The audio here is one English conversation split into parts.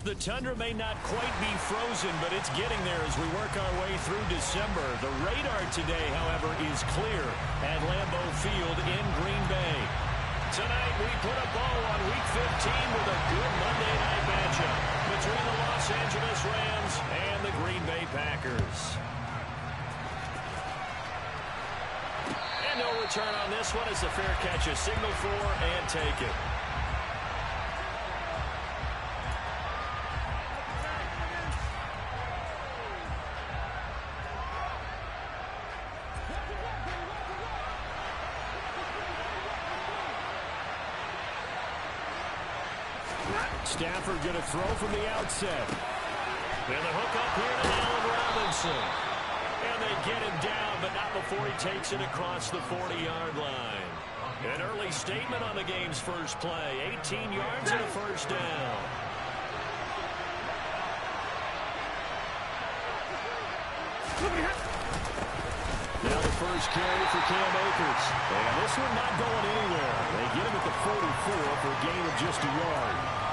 The tundra may not quite be frozen, but it's getting there as we work our way through December. The radar today, however, is clear at Lambeau Field in Green Bay. Tonight, we put a bow on Week 15 with a good Monday night matchup between the Los Angeles Rams and the Green Bay Packers. And no return on this one as the fair catch is signaled for and taken. Stafford going to throw from the outset. And the hook up here to Allen Robinson. And they get him down, but not before he takes it across the 40-yard line. An early statement on the game's first play. 18 yards and a first down. Now the first carry for Cam Akers. And this one not going anywhere. They get him at the 44 for a gain of just a yard.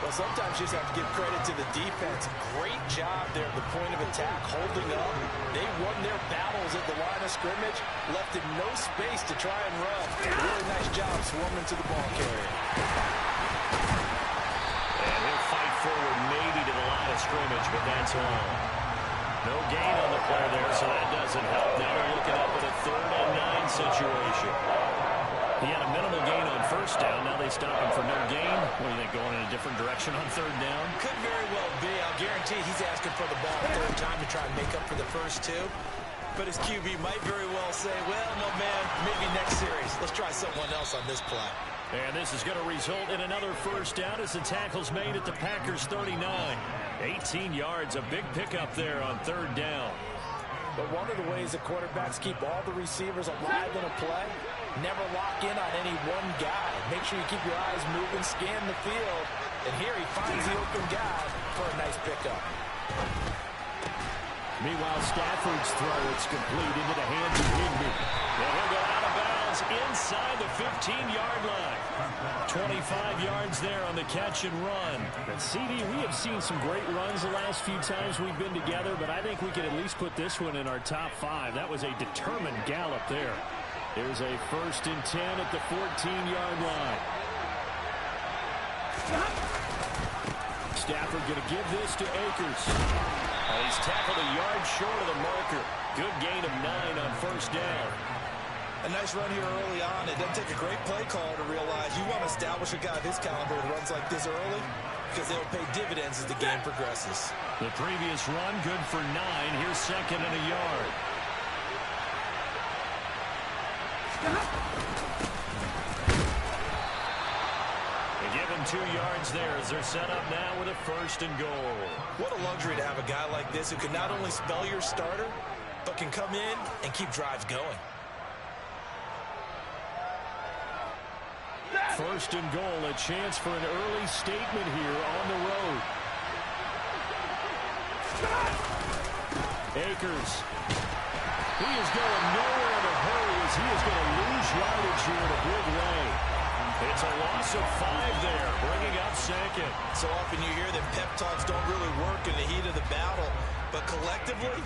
Well, sometimes you just have to give credit to the defense. Great job there at the point of attack, holding up. They won their battles at the line of scrimmage, left him no space to try and run. Really nice job swarming to the ball carrier. And he'll fight forward maybe to the line of scrimmage, but that's all. No gain on the play there, so that doesn't help. Now they're looking up at a 3rd and 9 situation. He had a minimal gain on first down. Now they stop him for no gain. What do you think, going in a different direction on 3rd down? Could very well be. I'll guarantee he's asking for the ball a 3rd time to try and make up for the first 2. But his QB might very well say, well, no, man, maybe next series. Let's try someone else on this play. And this is going to result in another first down as the tackle's made at the Packers' 39. 18 yards, a big pickup there on 3rd down. But one of the ways the quarterbacks keep all the receivers alive in a play, never lock in on any one guy. Make sure you keep your eyes moving, scan the field. And here he finds the open guy for a nice pickup. Meanwhile, Stafford's throw, it's complete into the hands of Higbee. And he'll go out of bounds inside the 15-yard line. 25 yards there on the catch and run. And CD, we have seen some great runs the last few times we've been together, but I think we could at least put this one in our top 5. That was a determined gallop there. There's a 1st and 10 at the 14-yard line. Stafford going to give this to Akers. And he's tackled a yard short of the marker. Good gain of 9 on first down. A nice run here early on. It doesn't take a great play caller to realize you want to establish a guy of his caliber who runs like this early because they'll pay dividends as the game progresses. The previous run, good for 9. Here's 2nd and a yard. They give him 2 yards there as they're set up now with a 1st and goal. What a luxury to have a guy like this who can not only spell your starter, but can come in and keep drives going. 1st and goal, a chance for an early statement here on the road. Akers. He is going nowhere in a hurry as he is going to lose yardage here in a big way. It's a loss of 5 there, bringing up 2nd. So often you hear that pep talks don't really work in the heat of the battle, but collectively,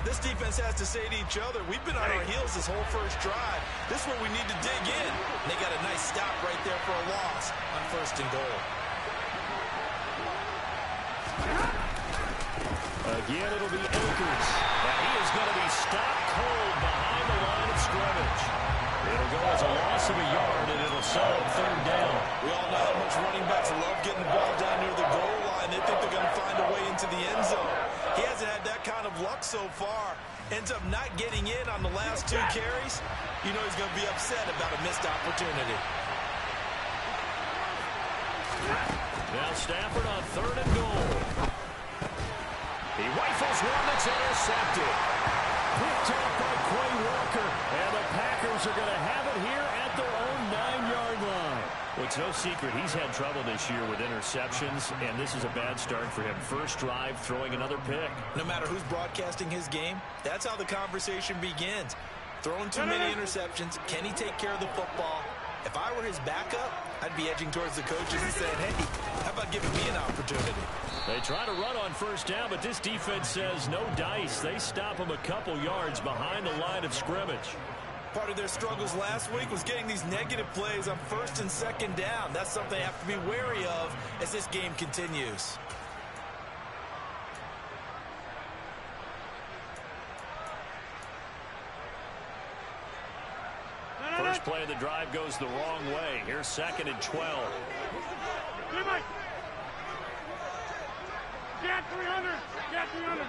this defense has to say to each other, we've been on our heels this whole first drive. This is where we need to dig in. And they got a nice stop right there for a loss on 1st and goal. Again, it'll be Akers. And he is going to be stopped cold behind the line of scrimmage. It'll go as a loss of a yard, and it'll set up 3rd down. We all know how much running backs love getting the ball down near the goal line. They think they're going to find a way into the end zone. He hasn't had that kind of luck so far. Ends up not getting in on the last 2 carries. You know he's going to be upset about a missed opportunity. Now Stafford on 3rd and goal. He rifles one that's intercepted. Picked off by Quay Walker. And the Packers are going to have it here at their own 9-yard line. Well, it's no secret he's had trouble this year with interceptions, and this is a bad start for him. First drive, throwing another pick. No matter who's broadcasting his game, that's how the conversation begins. Throwing too many interceptions. Can he take care of the football? If I were his backup, I'd be edging towards the coaches and saying, hey, how about giving me an opportunity? They try to run on first down, but this defense says no dice. They stop them a couple yards behind the line of scrimmage. Part of their struggles last week was getting these negative plays on first and second down. That's something they have to be wary of as this game continues. First play of the drive goes the wrong way. Here's 2nd and 12. Get 300! Get 300!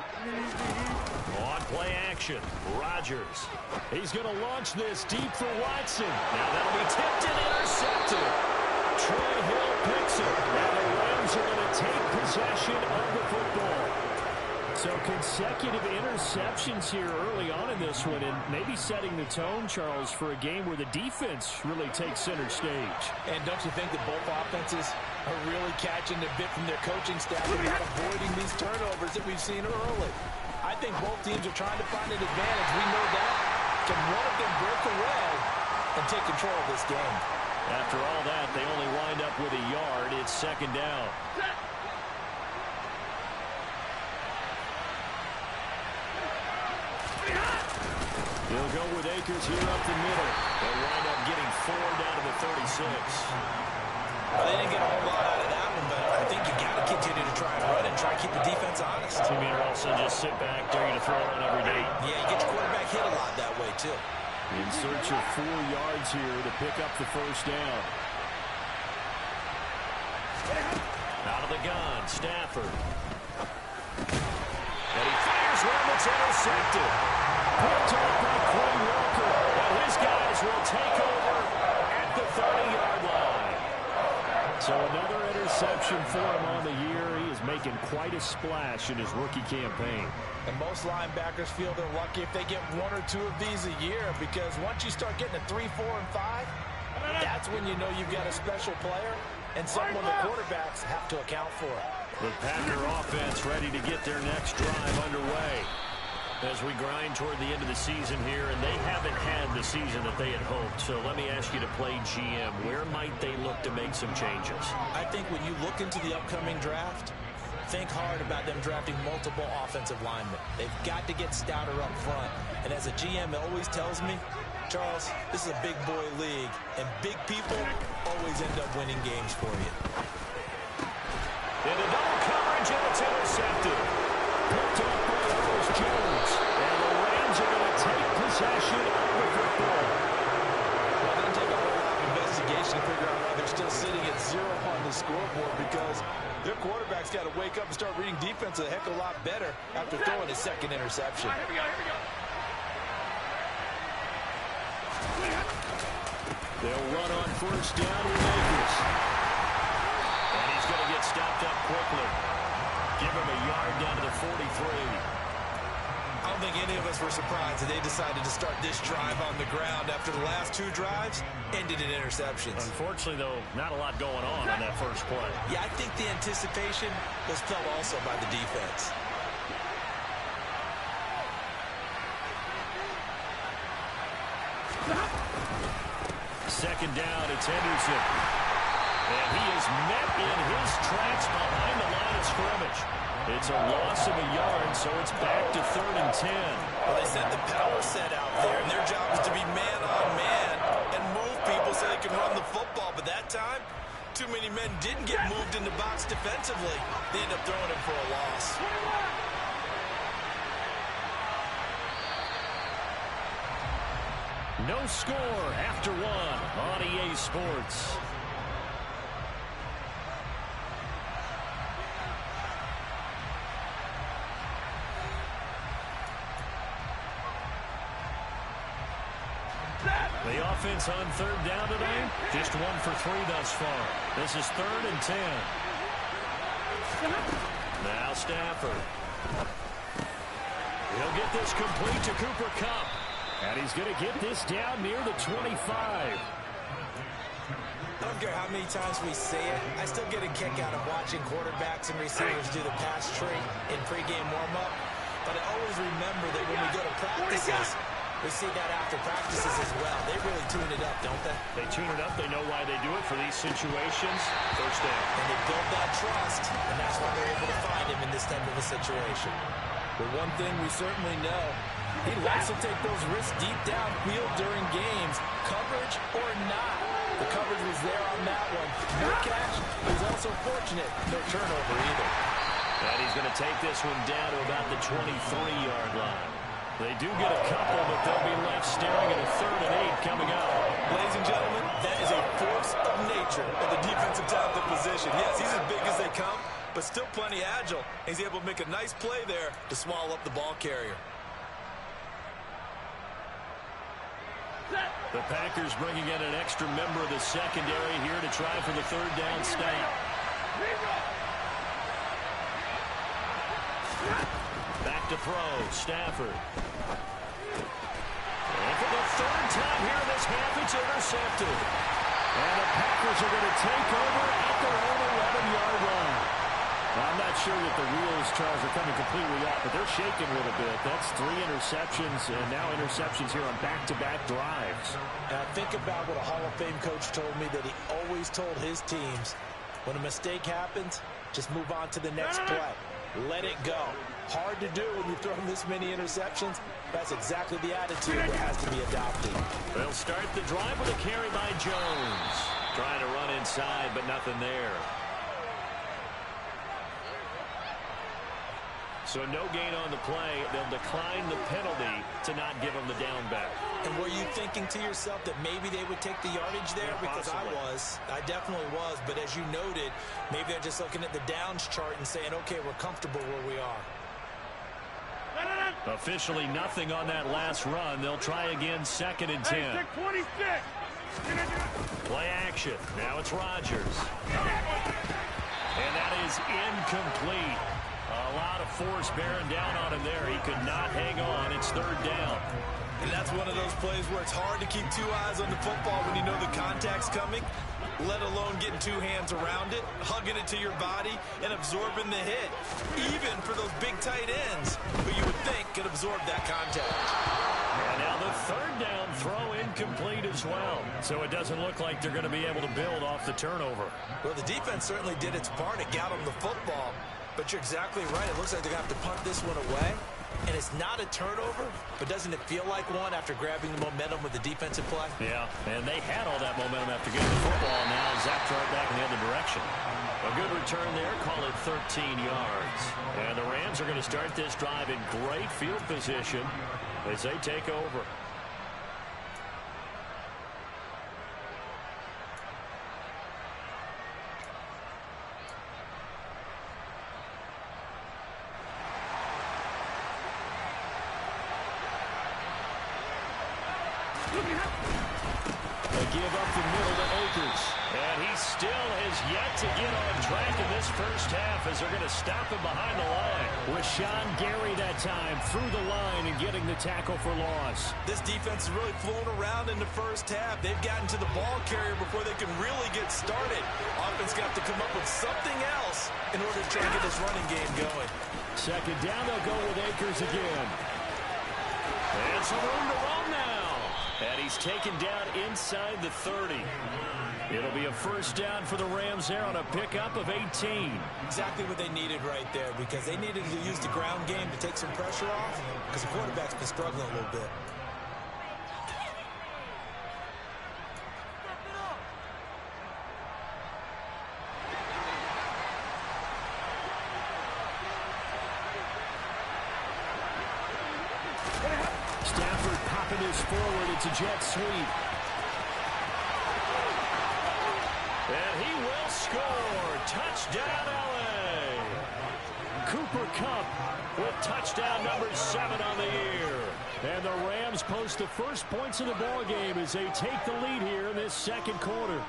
On play action, Rodgers. He's going to launch this deep for Watson. Now that'll be tipped and intercepted. Troy Hill picks it. Now the Rams are going to take possession of the football. So consecutive interceptions here early on in this one, and maybe setting the tone, Charles, for a game where the defense really takes center stage. And don't you think that both offenses are really catching a bit from their coaching staff about avoiding these turnovers that we've seen early? I think both teams are trying to find an advantage. We know that. Can one of them break away and take control of this game? After all that, they only wind up with a yard. It's 2nd down. He'll go with Akers here up the middle. They'll wind up getting 4 down to the 36. Well, they didn't get a whole lot out of that one, but I think you got to continue to try and run and try and keep the defense honest. Team or also just sit back, dare you to throw it on every day. Yeah, you get your quarterback hit a lot that way, too. In search of 4 yards here to pick up the first down. Out of the gun, Stafford. And he fires one that's intercepted. Picked off by Quay Walker. Now his guys will take over at the 30-yard line. So another interception for him on the year. He is making quite a splash in his rookie campaign. And most linebackers feel they're lucky if they get 1 or 2 of these a year, because once you start getting to 3, 4, and 5, that's when you know you've got a special player and someone the quarterbacks have to account for. The Packer offense ready to get their next drive underway as we grind toward the end of the season here, and they haven't had the season that they had hoped. So let me ask you to play GM. Where might they look to make some changes? I think when you look into the upcoming draft, think hard about them drafting multiple offensive linemen. They've got to get stouter up front. And as a GM always tells me, Charles, this is a big boy league, and big people always end up winning games for you. Into double coverage, and it's intercepted. Picked up by Ernest Jones. And the Rams are going to take possession of the football. Well, it doesn't take a whole lot of investigation to figure out why they're still sitting at 0 on the scoreboard, because their quarterback's got to wake up and start reading defense a heck of a lot better after throwing his 2nd interception. Here we go. They'll run on first down with Akers. And he's going to get stopped up quickly. Give him a yard down to the 43. I don't think any of us were surprised that they decided to start this drive on the ground after the last 2 drives ended in interceptions. Unfortunately, though, not a lot going on that first play. Yeah, I think the anticipation was felt also by the defense. Second down, it's Henderson. And he is met in his tracks behind the line of scrimmage. It's a loss of a yard, so it's back to 3rd and 10. Well, they sent the power set out there, and their job is to be man-on-man and move people so they can run the football. But that time, too many men didn't get moved in the box defensively. They end up throwing him for a loss. No score after 1 on EA Sports. The offense on 3rd down today, just 1 for 3 thus far. This is 3rd and 10. Now Stafford. He'll get this complete to Cooper Kupp. And he's going to get this down near the 25. I don't care how many times we say it, I still get a kick out of watching quarterbacks and receivers do the pass tree in pregame warm-up. But I always remember that when we go to practices, We see that after practices as well. They really tune it up, don't they? They tune it up. They know why they do it for these situations. First down. And they build that trust, and that's why they're able to find him in this type of a situation. But one thing we certainly know, he likes to take those risks deep downfield during games, coverage or not. The coverage was there on that one. No catch. He was also fortunate. No turnover either. And he's going to take this one down to about the 23-yard line. They do get a couple, but they'll be left staring at a 3rd and 8 coming up. Ladies and gentlemen, that is a force of nature of the defensive tackle position. Yes, he's as big as they come, but still plenty agile. He's able to make a nice play there to swallow up the ball carrier. The Packers bringing in an extra member of the secondary here to try for the 3rd down stop. Back to throw, Stafford. And for the 3rd time here in this half, it's intercepted. And the Packers are going to take over at their own 11-yard line. Now, I'm not sure that the wheels, Charles, are coming completely off, but they're shaking a little bit. That's 3 interceptions, and now interceptions here on back-to-back drives. Now, think about what a Hall of Fame coach told me that he always told his teams, when a mistake happens, just move on to the next play. Let it go. Hard to do when you throw this many interceptions. That's exactly the attitude that has to be adopted. They'll start the drive with a carry by Jones. Trying to run inside, but nothing there. So no gain on the play. They'll decline the penalty to not give them the down back. And were you thinking to yourself that maybe they would take the yardage there? Yeah, because I definitely was. But as you noted, maybe they're just looking at the downs chart and saying, okay, we're comfortable where we are. Officially nothing on that last run. They'll try again, 2nd and 10. 26. Play action. Now it's Rodgers. And that is incomplete. A lot of force bearing down on him there. He could not hang on. It's 3rd down. And that's one of those plays where it's hard to keep 2 eyes on the football when you know the contact's coming, let alone getting 2 hands around it, hugging it to your body, and absorbing the hit. Even for those big tight ends, who you would think could absorb that contact. And now the 3rd down throw incomplete as well. So it doesn't look like they're going to be able to build off the turnover. Well, the defense certainly did its part. It got them the football. But you're exactly right. It looks like they're going to have to punt this one away. And it's not a turnover, but doesn't it feel like one after grabbing the momentum with the defensive play? Yeah, and they had all that momentum after getting the football. Now zapped right back in the other direction. A good return there, call it 13 yards. And the Rams are going to start this drive in great field position as they take over. They give up the middle to Akers. And he still has yet to get on track in this first half as they're going to stop him behind the line. With Sean Gary that time through the line and getting the tackle for loss. This defense has really flown around in the first half. They've gotten to the ball carrier before they can really get started. Offense got to come up with something else in order to try to get this running game going. 2nd down, they'll go with Akers again. And some room to run now. And he's taken down inside the 30. It'll be a 1st down for the Rams there on a pickup of 18. Exactly what they needed right there, because they needed to use the ground game to take some pressure off, because the quarterback's been struggling a little bit. Stafford popping this forward. It's a jet sweep. And he will score. Touchdown, L.A. Cooper Kupp with touchdown number 7 on the year. And the Rams post the first points of the ball game as they take the lead here in this 2nd quarter.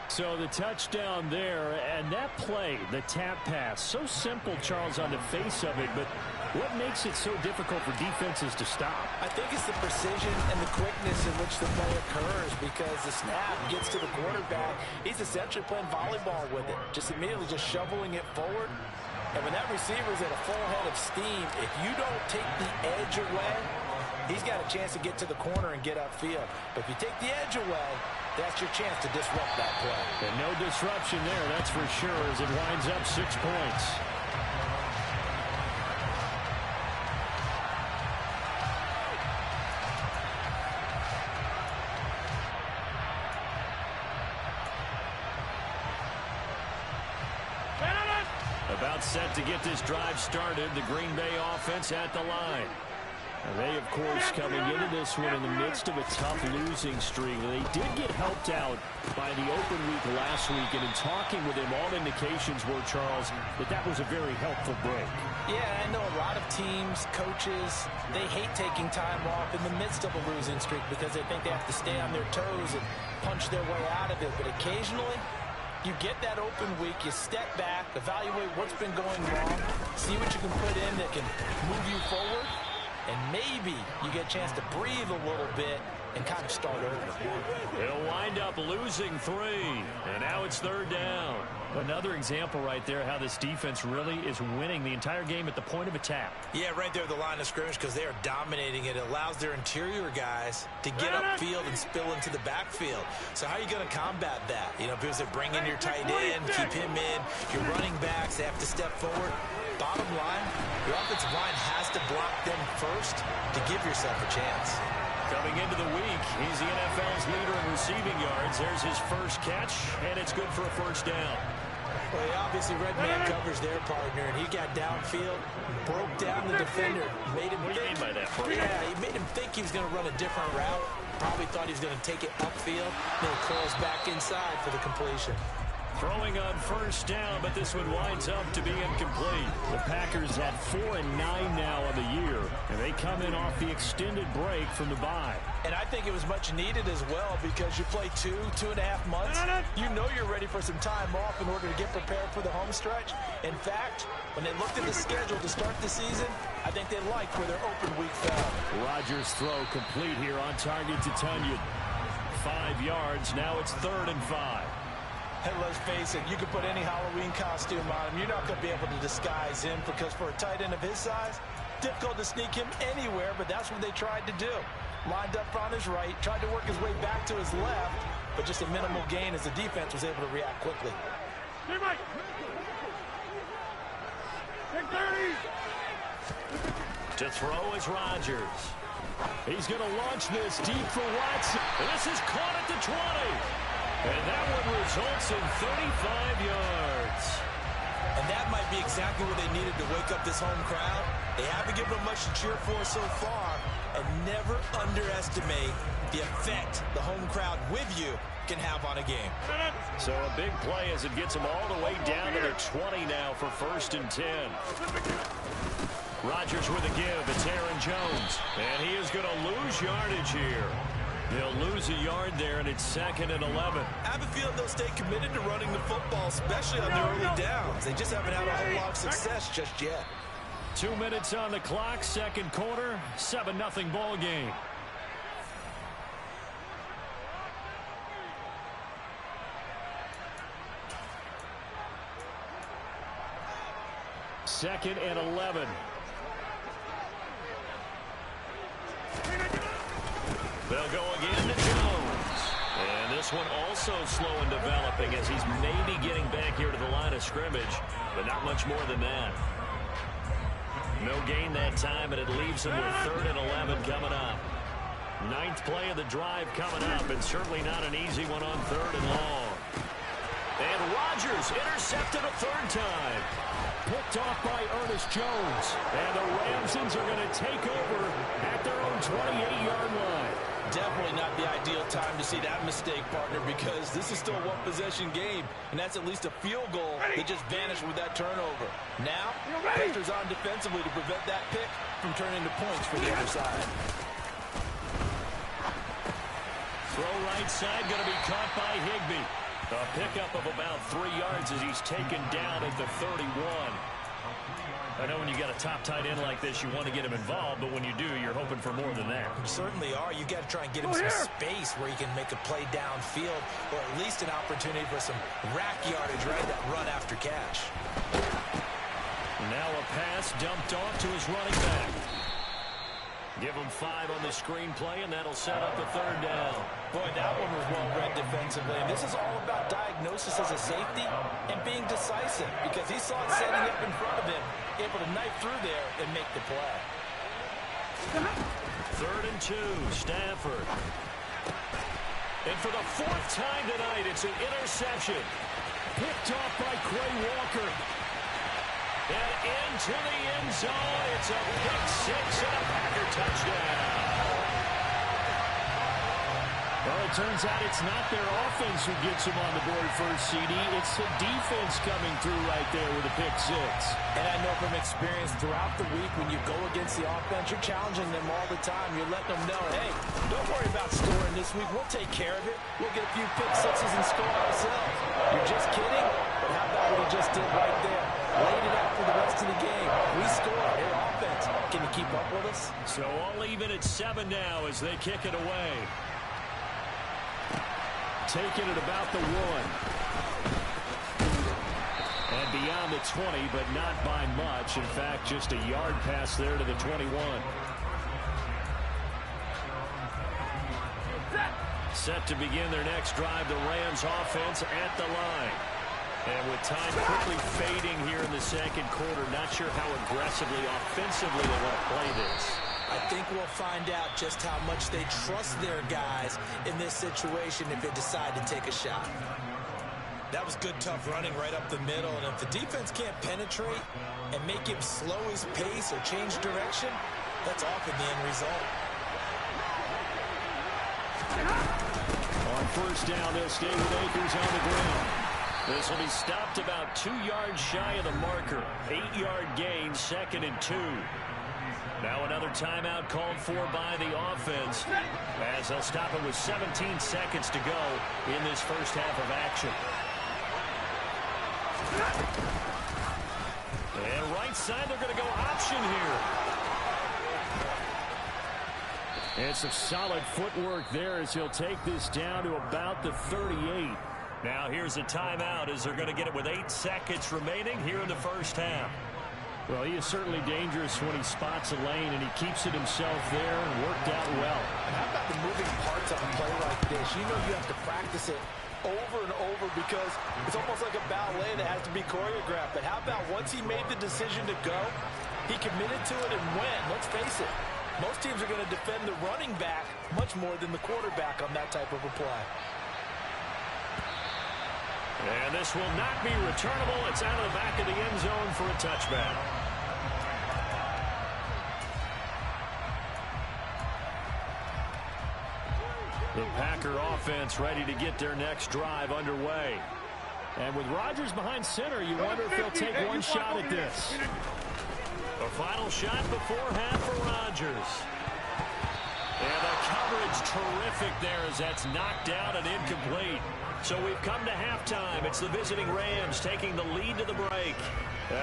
So the touchdown there, and that play, the tap pass, so simple, Charles, on the face of it, but what makes it so difficult for defenses to stop? I think it's the precision and the quickness in which the play occurs, because the snap gets to the quarterback. He's essentially playing volleyball with it, just immediately just shoveling it forward. And when that receiver's at a full head of steam, if you don't take the edge away, he's got a chance to get to the corner and get upfield. But if you take the edge away, that's your chance to disrupt that play. And no disruption there, that's for sure, as it winds up 6 points. About set to get this drive started, the Green Bay offense at the line. They, of course, coming into this one in the midst of a tough losing streak. They did get helped out by the open week last week, and in talking with him, all indications were, Charles, that was a very helpful break. Yeah, I know a lot of teams, coaches, they hate taking time off in the midst of a losing streak because they think they have to stay on their toes and punch their way out of it. But occasionally, you get that open week, you step back, evaluate what's been going wrong, see what you can put in that can move you forward, and maybe you get a chance to breathe a little bit and kind of start over. They'll wind up losing 3, and now it's 3rd down. Another example right there how this defense really is winning the entire game at the point of attack. Yeah, right there at the line of scrimmage because they are dominating it. It allows their interior guys to get upfield and spill into the backfield. So how are you going to combat that? You know, because they bring in your tight end, keep him in, your running backs, they have to step forward. Bottom line, your offensive line has to block them first to give yourself a chance. Coming into the week, he's the NFL's leader in receiving yards. There's his first catch, and it's good for a 1st down. Well, he obviously red man covers their partner, and he got downfield, broke down the defender, made him What do you mean by that? Yeah, he made him think he was going to run a different route. Probably thought he was going to take it upfield, then he curls back inside for the completion. Throwing on 1st down, but this one winds up to be incomplete. The Packers at 4-9 now on the year, and they come in off the extended break from the bye. And I think it was much needed as well because you play 2.5 months. You know you're ready for some time off in order to get prepared for the home stretch. In fact, when they looked at the schedule to start the season, I think they liked where their open week fell. Rodgers' throw complete here on target to Tunyon. 5 yards, now it's 3rd and 5. And let's face it, you can put any Halloween costume on him. You're not going to be able to disguise him because for a tight end of his size, difficult to sneak him anywhere, but that's what they tried to do. Lined up on his right, tried to work his way back to his left, but just a minimal gain as the defense was able to react quickly. To throw is Rodgers. He's going to launch this deep for Watson. And this is caught at the 20. And that one results in 35 yards. And that might be exactly what they needed to wake up this home crowd. They haven't given them much to cheer for so far. And never underestimate the effect the home crowd with you can have on a game. So a big play as it gets them all the way down to their 20 now for 1st and 10. Rodgers with a give. It's Aaron Jones. And he is going to lose yardage here. They'll lose a yard there, and it's 2nd and 11. I have a feeling they'll stay committed to running the football, especially on the early downs. They just haven't had a whole lot of success just yet. 2 minutes on the clock, 2nd quarter, 7-0 ball game. Second and 11. They'll go again to Jones. And this one also slow in developing as he's maybe getting back here to the line of scrimmage, but not much more than that. No gain that time, and it leaves him with 3rd and 11 coming up. 9th play of the drive coming up, and certainly not an easy one on 3rd and long. And Rodgers intercepted a 3rd time. Picked off by Ernest Jones. And the Ramsons are going to take over at their own 28-yard line. Definitely not the ideal time to see that mistake, partner, because this is still a one-possession game, and that's at least a field goal that just vanished with that turnover. Now, pressure's on defensively to prevent that pick from turning into points for the other side. Throw right side, going to be caught by Higbee. A pickup of about 3 yards as he's taken down at the 31. I know when you got a top tight end like this, you want to get him involved, but when you do, you're hoping for more than that. You certainly are. You got to try and get him some space where he can make a play downfield, or at least an opportunity for some rack yardage, right? That run after catch. Now a pass dumped off to his running back. Give them 5 on the screenplay, and that'll set up the third down. Boy, that one was well read defensively. And this is all about diagnosis as a safety and being decisive, because he saw it setting up in front of him, able to knife through there and make the play. 3rd and 2, Stafford. And for the 4th time tonight, it's an interception. Picked off by Quay Walker. And into the end zone. It's a pick 6 and a Packer touchdown. Well, it turns out it's not their offense who gets them on the board first, CD. It's the defense coming through right there with a pick 6. And I know from experience throughout the week, when you go against the offense, you're challenging them all the time. You're letting them know, hey, don't worry about scoring this week. We'll take care of it. We'll get a few pick 6s and score ourselves. You're just kidding? But how about what he just did right there? Laid it out for the rest of the game. We scored. Their offense. Can you keep up with us? So all even at 7 now as they kick it away. Taking it about the 1. And beyond the 20, but not by much. In fact, just a yard pass there to the 21. Set to begin their next drive, the Rams offense at the line. And with time quickly fading here in the second quarter, not sure how aggressively, offensively they want to play this. I think we'll find out just how much they trust their guys in this situation if they decide to take a shot. That was good, tough running right up the middle. And if the defense can't penetrate and make him slow his pace or change direction, that's often the end result. On first down, they'll stay with Akers on the ground. This will be stopped about 2 yards shy of the marker. 8-yard gain, 2nd and 2. Now another timeout called for by the offense as they'll stop it with 17 seconds to go in this first half of action. And right side, they're going to go option here. And some solid footwork there as he'll take this down to about the 38. Now here's a timeout as they're going to get it with 8 seconds remaining here in the first half. Well, he is certainly dangerous when he spots a lane, and he keeps it himself there and worked out well. And how about the moving parts on a play like this? You know you have to practice it over and over because it's almost like a ballet that has to be choreographed. But how about once he made the decision to go, he committed to it and went. Let's face it, most teams are going to defend the running back much more than the quarterback on that type of a play. And this will not be returnable. It's out of the back of the end zone for a touchback. The Packer offense ready to get their next drive underway. And with Rodgers behind center, you wonder if they'll take one shot at this. A final shot before half for Rodgers. And the coverage terrific there as that's knocked down and incomplete. So we've come to halftime. It's the visiting Rams taking the lead to the break.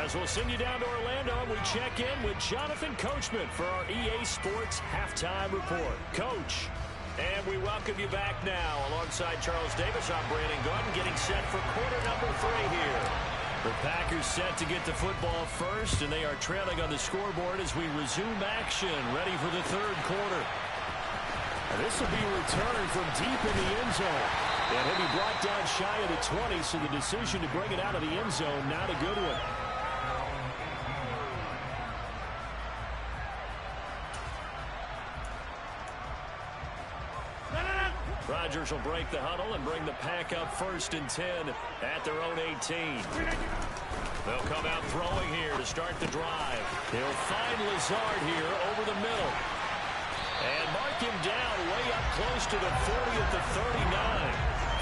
As we'll send you down to Orlando, we check in with Jonathan Coachman for our EA Sports Halftime Report. Coach, and we welcome you back now. Alongside Charles Davis, I'm Brandon Gordon, getting set for quarter number 3 here. The Packers set to get the football first, and they are trailing on the scoreboard as we resume action, ready for the third quarter. And this will be a return from deep in the end zone. And he'll be brought down shy of the 20, so the decision to bring it out of the end zone, not a good one. Rodgers will break the huddle and bring the Pack up 1st and 10 at their own 18. They'll come out throwing here to start the drive. They'll find Lazard here over the middle. And mark him down way up close to the 40 at the 39.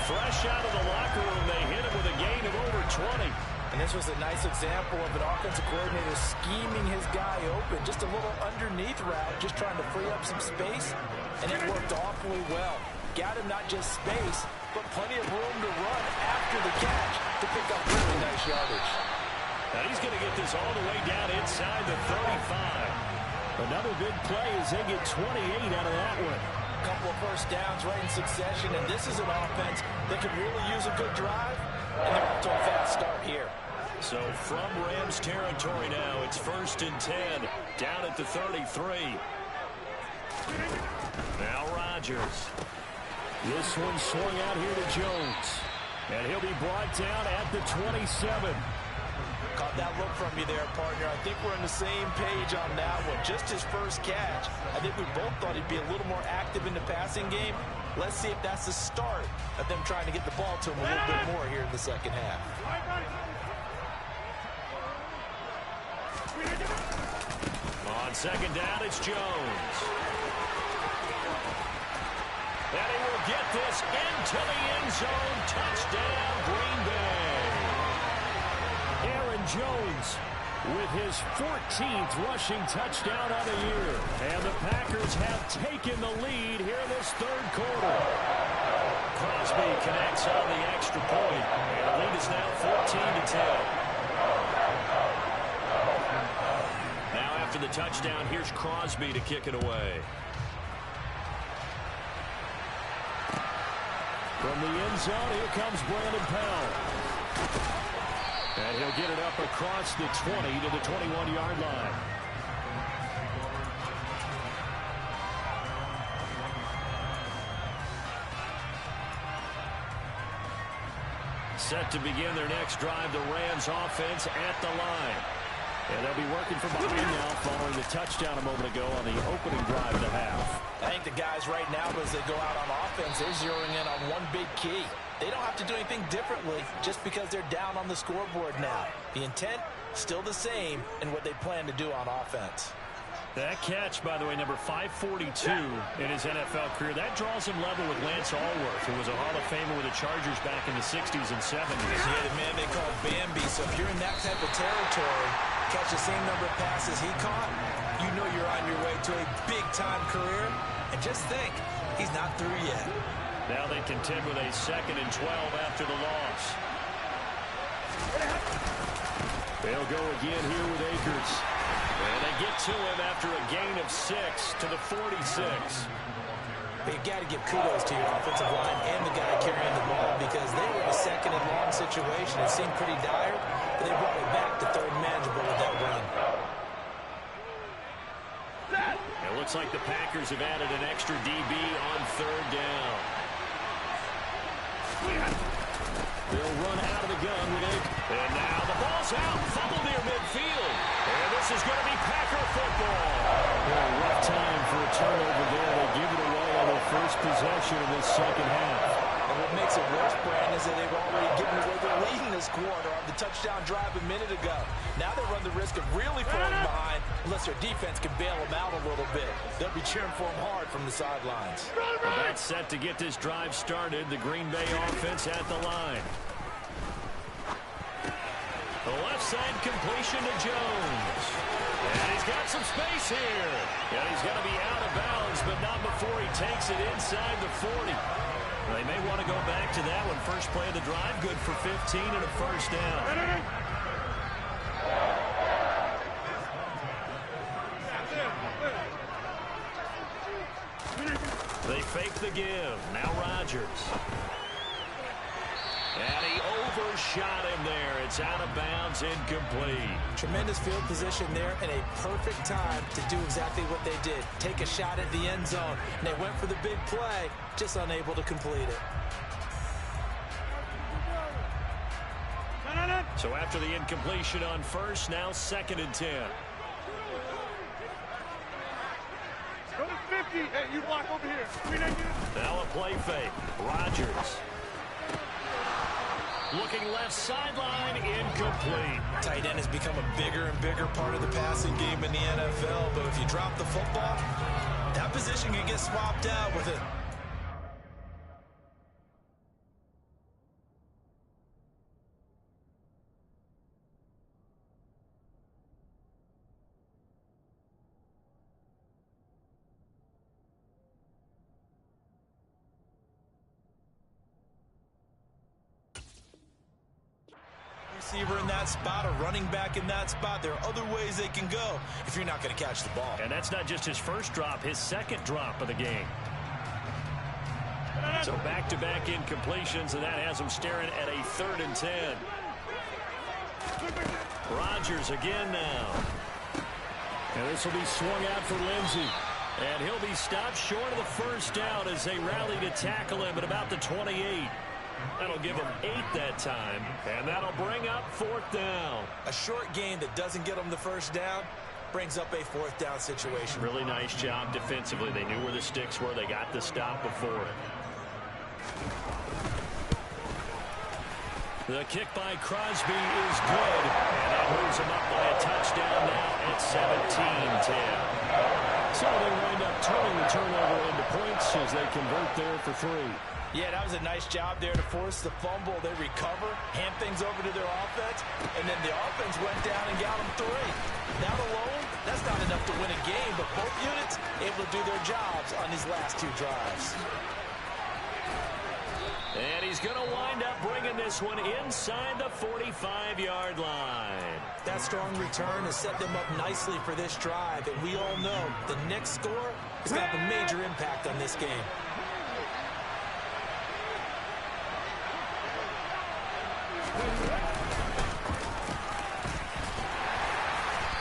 Fresh out of the locker room, they hit him with a gain of over 20. And this was a nice example of an offensive coordinator scheming his guy open. Just a little underneath route, just trying to free up some space. And it worked awfully well. Got him not just space, but plenty of room to run after the catch to pick up really nice yardage. Now he's going to get this all the way down inside the 35. Another big play as they get 28 out of that one. A couple of first downs right in succession, and this is an offense that could really use a good drive, and they're off to a fast start here. So from Rams territory now, it's 1st and 10, down at the 33. Now Rodgers. This one swung out here to Jones. And he'll be brought down at the 27. Caught that look from you there, partner. I think we're on the same page on that one. Just his first catch. I think we both thought he'd be a little more active in the passing game. Let's see if that's the start of them trying to get the ball to him a little bit more here in the second half. On second down, it's Jones. And he will get this into the end zone. Touchdown, Green Bay. Aaron Jones with his 14th rushing touchdown of the year. And the Packers have taken the lead here in this third quarter. Crosby connects on the extra point. And the lead is now 14-10. Now after the touchdown, here's Crosby to kick it away. From the end zone, here comes Brandon Powell. And he'll get it up across the 20 to the 21-yard line. Set to begin their next drive, the Rams offense at the line. And they'll be working from behind now following the touchdown a moment ago on the opening drive of the half. I think the guys right now, as they go out on offense, they're zeroing in on one big key. They don't have to do anything differently just because they're down on the scoreboard now. The intent, still the same in what they plan to do on offense. That catch, by the way, number 542 in his NFL career, that draws him level with Lance Allworth, who was a Hall of Famer with the Chargers back in the 60s and 70s. Yeah, the man they call Bambi. So if you're in that type of territory, catch the same number of passes he caught, you know you're on your way to a big-time career. And just think, he's not through yet. Now they contend with a 2nd and 12 after the loss. They'll go again here with Akers. And they get to him after a gain of 6 to the 46. You've got to give kudos to your offensive line and the guy carrying the ball because they were in a 2nd and long situation. It seemed pretty dire, but they brought it back to 3rd and manageable with that run. It looks like the Packers have added an extra DB on 3rd down. They'll run out of the gun with it. And now the ball's out. Fumble near midfield. And this is going to be Packer football. A rough time for a turnover there. They give it away on their first possession of this second half. And what makes it worse, Brandon, is that they've already given away the lead in this quarter on the touchdown drive a minute ago. Now they run the risk of really falling behind unless their defense can bail them out a little bit. They'll be cheering for them hard from the sidelines. That's set to get this drive started. The Green Bay offense at the line. The left side completion to Jones. And he's got some space here. And he's going to be out of bounds, but not before he takes it inside the 40. They may want to go back to that one. First play of the drive, good for 15 and a first down. They fake the give. Now Rodgers. And he overshot him there. It's out of bounds, incomplete. Tremendous field position there and a perfect time to do exactly what they did. Take a shot at the end zone. And they went for the big play, just unable to complete it. So after the incompletion on first, now 2nd and 10. Go to 50. Hey, you block over here. Now a play fake. Rodgers. Looking left sideline, incomplete. Tight end has become a bigger and bigger part of the passing game in the NFL, but if you drop the football, that position can get swapped out with it. Receiver in that spot, a running back in that spot. There are other ways they can go if you're not going to catch the ball. And that's not just his first drop, his 2nd drop of the game. So back-to-back incompletions, and that has him staring at a 3rd and 10. Rodgers again now. And this will be swung out for Lindsey. And he'll be stopped short of the first down as they rally to tackle him at about the 28. That'll give him 8 that time, and that'll bring up 4th down. A short gain that doesn't get them the first down brings up a 4th down situation. Really nice job defensively. They knew where the sticks were. They got the stop before it. The kick by Crosby is good, and that moves him up by a touchdown now at 17-10. So they wind up turning the turnover into points as they convert there for 3. Yeah, that was a nice job there to force the fumble. They recover, hand things over to their offense, and then the offense went down and got them 3. That alone, that's not enough to win a game, but both units able to do their jobs on these last 2 drives. And he's going to wind up bringing this one inside the 45-yard line. That strong return has set them up nicely for this drive, and we all know the next score is going to have a major impact on this game.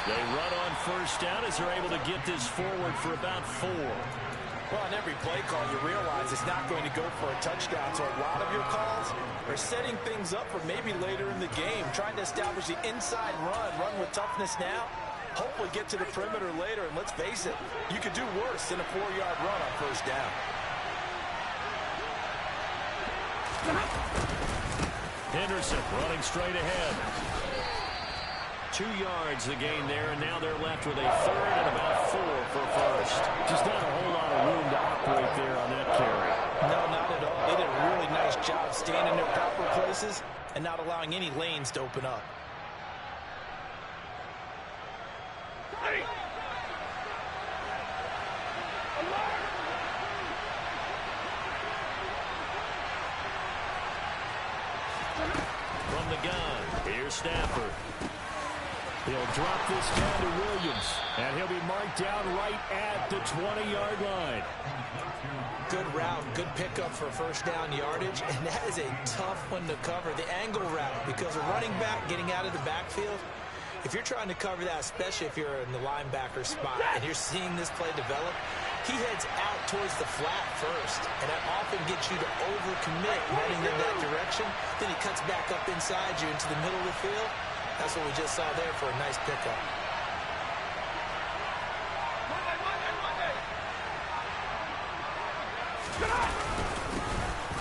They run on first down as they're able to get this forward for about 4. Well, on every play call, you realize it's not going to go for a touchdown, so a lot of your calls are setting things up for maybe later in the game, trying to establish the inside run with toughness now, hopefully get to the perimeter later, and let's face it, you could do worse than a 4-yard run on first down. Henderson running straight ahead. 2 yards the gain there, and now they're left with a 3rd and about 4 for first. Just not a whole lot of room to operate there on that carry. No, not at all. They did a really nice job staying in their proper places and not allowing any lanes to open up. Hey. From the gun, here's Stafford. He'll drop this down to Williams, and he'll be marked down right at the 20-yard line. Good route, good pickup for first down yardage, and that is a tough one to cover. The angle route, because a running back getting out of the backfield, if you're trying to cover that, especially if you're in the linebacker spot, and you're seeing this play develop, he heads out towards the flat first, and that often gets you to overcommit running in that direction. Then he cuts back up inside you into the middle of the field. That's what we just saw there for a nice pickup.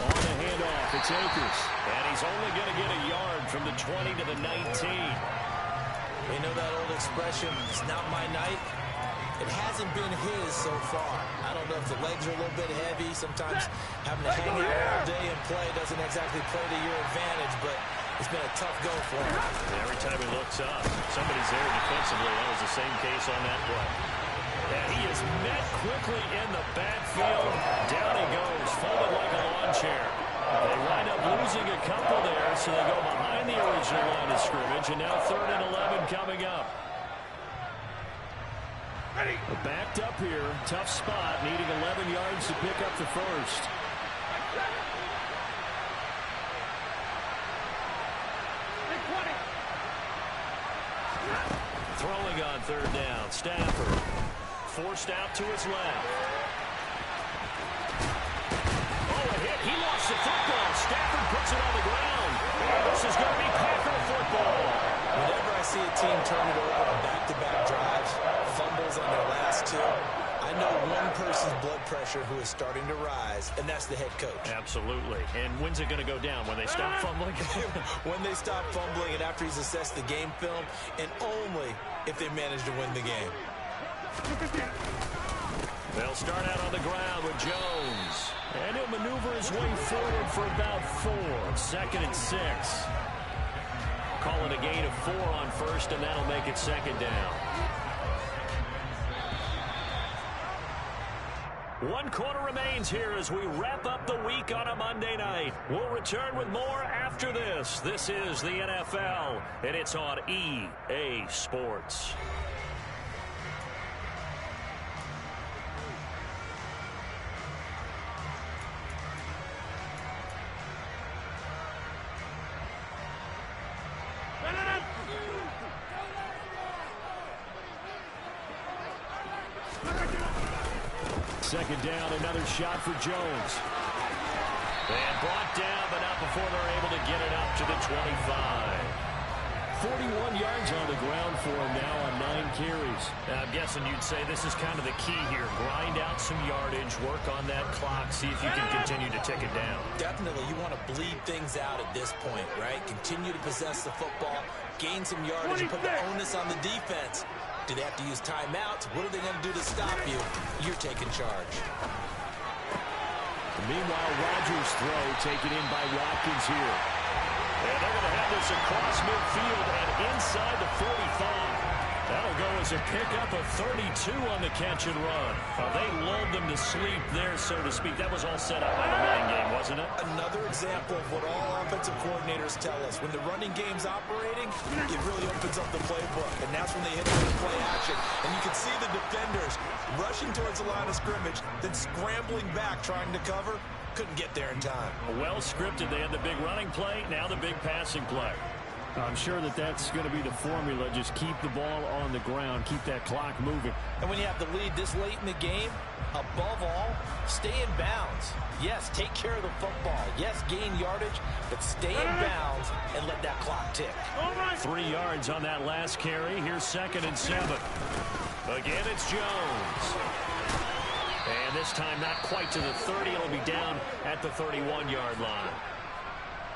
On the handoff, it's Akers. And he's only going to get a yard from the 20 to the 19. We know that old expression, it's not my night. It hasn't been his so far. I don't know if the legs are a little bit heavy. Sometimes having to hang out all day and play doesn't exactly play to your advantage, but it's been a tough go for him. And every time he looks up, somebody's there defensively. That was the same case on that play. And he is met quickly in the backfield. Down he goes, folded like a lawn chair. They wind up losing a couple there, so they go behind the original line of scrimmage, and now 3rd and 11 coming up. We're backed up here, tough spot, needing 11 yards to pick up the first. Throwing on 3rd down, Stafford forced out to his left. Oh, a hit. He lost the football. Stafford puts it on the ground. And this is going to be Packer football. Whenever I see a team turn it over on back-to-back drives, fumbles on their last 2, I know one person's blood pressure who is starting to rise, and that's the head coach. Absolutely. And when's it going to go down? When they stop fumbling? When they stop fumbling and after he's assessed the game film, and only if they manage to win the game. They'll start out on the ground with Jones. And he'll maneuver his way forward for about 4. 2nd and 6. Calling a gain of 4 on first, and that'll make it 2nd down. 1 quarter remains here as we wrap up the week on a Monday night. We'll return with more after this. This is the NFL, and it's on EA Sports. second down, another shot for Jones. And brought down, but not before they're able to get it up to the 25. 41 yards on the ground for him now on 9 carries. I'm guessing you'd say this is kind of the key here. Grind out some yardage, work on that clock, see if you can continue to tick it down. Definitely, you want to bleed things out at this point, right? Continue to possess the football, gain some yardage, and put the onus on the defense. Do they have to use timeouts? What are they going to do to stop you? You're taking charge. Meanwhile, Rodgers' throw taken in by Watkins here. And they're going to have this across midfield and inside the 45. That'll go as a pickup of 32 on the catch and run. They lulled them to sleep there, so to speak. That was all set up by the running game, wasn't it? Another example of what all offensive coordinators tell us. When the running game's operating, it really opens up the playbook. And that's when they hit it with play action. And you can see the defenders rushing towards the line of scrimmage, then scrambling back, trying to cover. Couldn't get there in time. Well scripted. They had the big running play, now the big passing play. I'm sure that that's going to be the formula. Just keep the ball on the ground, keep that clock moving. And when you have the lead this late in the game, above all, stay in bounds. Yes, take care of the football. Yes, gain yardage, but stay in bounds and let that clock tick. 3 yards on that last carry. Here's 2nd and 7. Again, it's Jones. And this time not quite to the 30. It'll be down at the 31-yard line.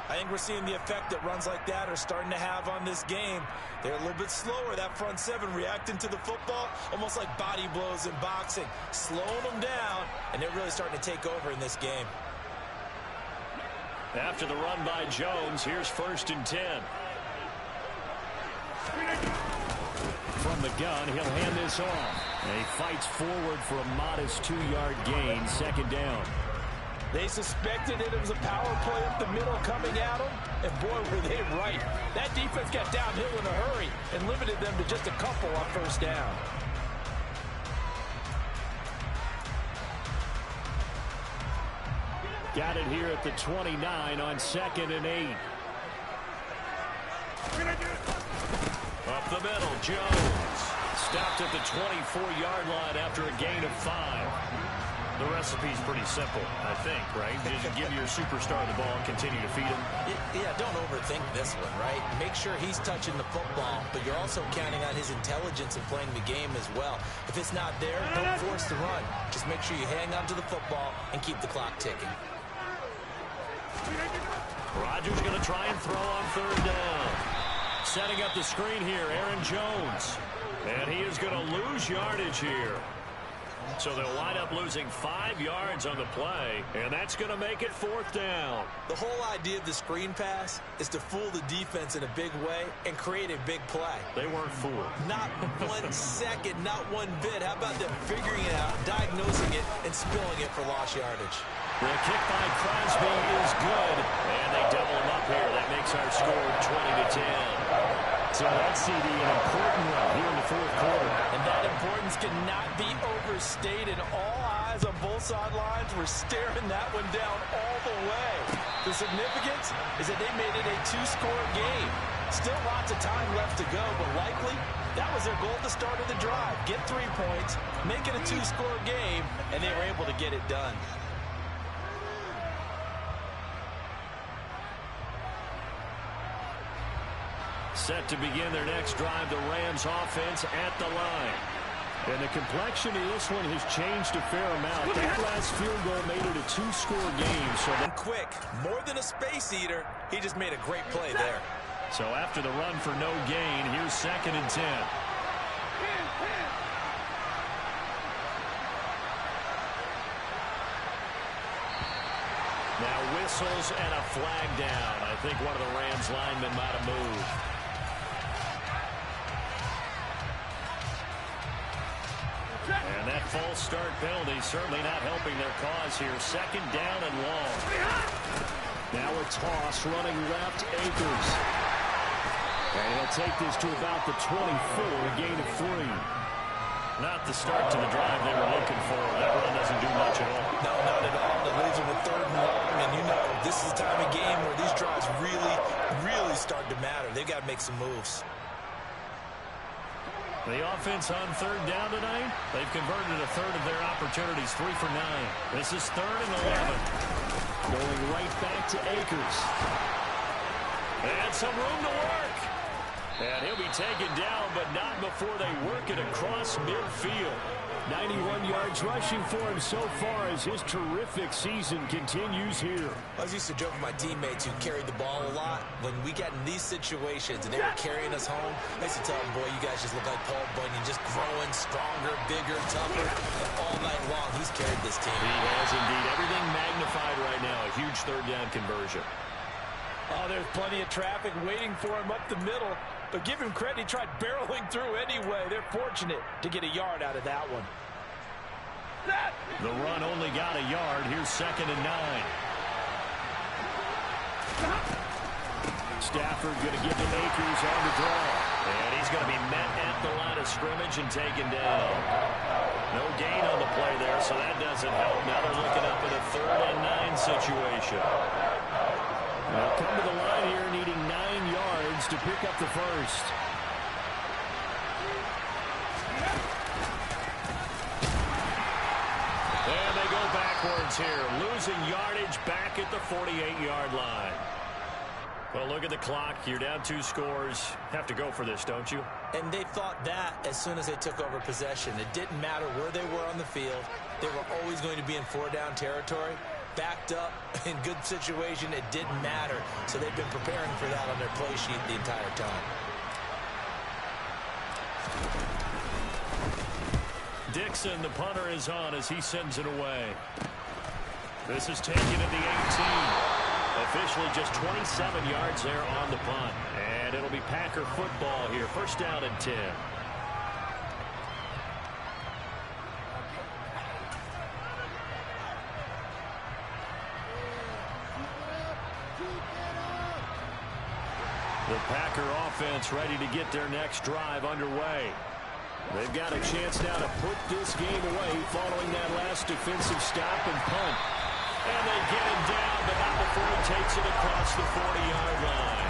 I think we're seeing the effect that runs like that are starting to have on this game. They're a little bit slower, that front seven, reacting to the football, almost like body blows in boxing, slowing them down, and they're really starting to take over in this game. After the run by Jones, here's 1st and 10. From the gun, he'll hand this off. And he fights forward for a modest 2-yard gain, 2nd down. They suspected it was a power play up the middle coming at them, and boy, were they right. That defense got downhill in a hurry and limited them to just a couple on 1st down. Got it here at the 29 on 2nd and 8. Up the middle, Jones. Stopped at the 24-yard line after a gain of 5. The recipe's pretty simple, I think, right? Just give your superstar the ball and continue to feed him. Yeah, don't overthink this one, right? Make sure he's touching the football, but you're also counting on his intelligence in playing the game as well. If it's not there, don't force the run. Just make sure you hang on to the football and keep the clock ticking. Rodgers going to try and throw on 3rd down. Setting up the screen here, Aaron Jones. And he is going to lose yardage here. So they'll wind up losing 5 yards on the play, and that's going to make it 4th down. The whole idea of the screen pass is to fool the defense in a big way and create a big play. They weren't fooled. Not 1 second, not 1 bit. How about them figuring it out, diagnosing it, and spilling it for lost yardage? The kick by Crosby is good, and they double him up here. That makes our score 20-10. So that's CD, an important run here in the 4th quarter. And that importance cannot be overstated. All eyes on both sidelines were staring that one down all the way. The significance is that they made it a 2-score game. Still lots of time left to go, but likely that was their goal at the start of the drive. Get 3 points, make it a 2-score game, and they were able to get it done. Set to begin their next drive, the Rams offense at the line. And the complexion of this one has changed a fair amount. That last field goal made it a 2-score game. So quick, more than a space eater, he just made a great play there. So after the run for no gain, here's 2nd and 10. Now whistles and a flag down. I think one of the Rams linemen might have moved. And that false start penalty certainly not helping their cause here. 2nd down and long. Now a toss running left, Akers. And he'll take this to about the 24, a gain of 3. Not the start to the drive they were looking for. That run doesn't do much at all. No, not at all. It leaves them with 3rd and long, and you know this is the time of game where these drives really start to matter. They've got to make some moves. The offense on third down tonight, they've converted a third of their opportunities, 3 for 9. This is 3rd and 11. Going right back to Akers. And some room to work. And he'll be taken down, but not before they work it across midfield. 91 yards rushing for him so far as his terrific season continues here. I was used to joke with my teammates who carried the ball a lot. When we got in these situations and they were carrying us home, I used to tell them, boy, you guys just look like Paul Bunyan, just growing stronger, bigger, tougher. And all night long, he's carried this team. He has indeed. Everything magnified right now. A huge third down conversion. Oh, there's plenty of traffic waiting for him up the middle. But give him credit, he tried barreling through anyway. They're fortunate to get a yard out of that one. The run only got a yard. Here's 2nd and 9. Stafford going to give him Akers on the draw. And he's going to be met at the line of scrimmage and taken down. No gain on the play there, so that doesn't help. Now they're looking up at a 3rd and 9 situation. They'll come to the line here needing 9 yards to pick up the first. And they go backwards here, losing yardage back at the 48-yard line. Well, look at the clock. You're down 2 scores. Have to go for this, don't you? And they thought that as soon as they took over possession. It didn't matter where they were on the field. They were always going to be in 4-down territory. Backed up, in good situation, it didn't matter. So they've been preparing for that on their play sheet the entire time. Dixon, the punter, is on as he sends it away. This is taken at the 18. Officially just 27 yards there on the punt. And it'll be Packer football here. 1st down and 10. The Packer offense ready to get their next drive underway. They've got a chance now to put this game away following that last defensive stop and punt. And they get him down, but not before he takes it across the 40-yard line.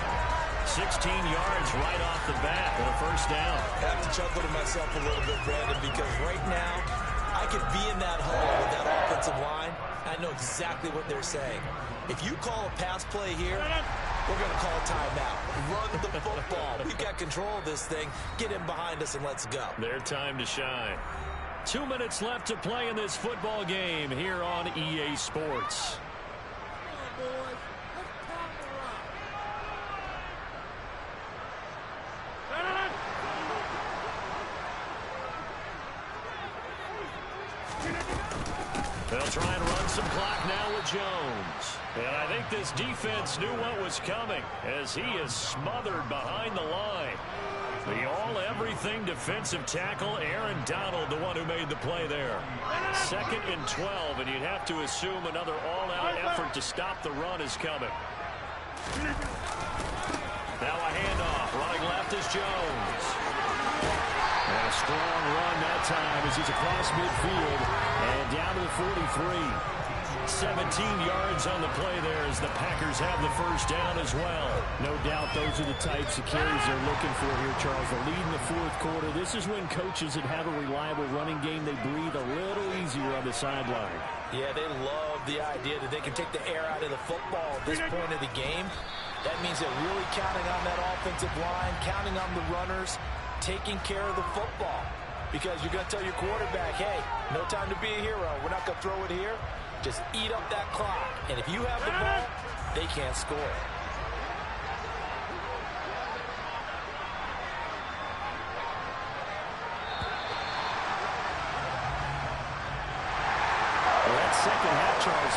16 yards right off the bat for a 1st down. I have to chuckle to myself a little bit, Brandon, because right now I could be in that hole with that offensive line. I know exactly what they're saying. If you call a pass play here, we're going to call a timeout. Run the football. We've got control of this thing. Get him behind us and let's go. Their time to shine. 2 minutes left to play in this football game here on EA Sports. They'll try and run some clock now with Jones. And I think this defense knew what was coming as he is smothered behind the line. The all-everything defensive tackle, Aaron Donald, the one who made the play there. 2nd and 12, and you'd have to assume another all-out effort to stop the run is coming. Now a handoff. Running left is Jones. And a strong run that time as he's across midfield and down to the 43. 17 yards on the play there as the Packers have the 1st down as well. No doubt those are the types of carries they're looking for here, Charles. The lead in the 4th quarter. This is when coaches that have a reliable running game, they breathe a little easier on the sideline. Yeah, they love the idea that they can take the air out of the football at this point of the game. That means they're really counting on that offensive line, counting on the runners, taking care of the football. Because you're going to tell your quarterback, hey, no time to be a hero. We're not going to throw it here. Just eat up that clock. And if you have the ball, they can't score. Well, that second half, Charles.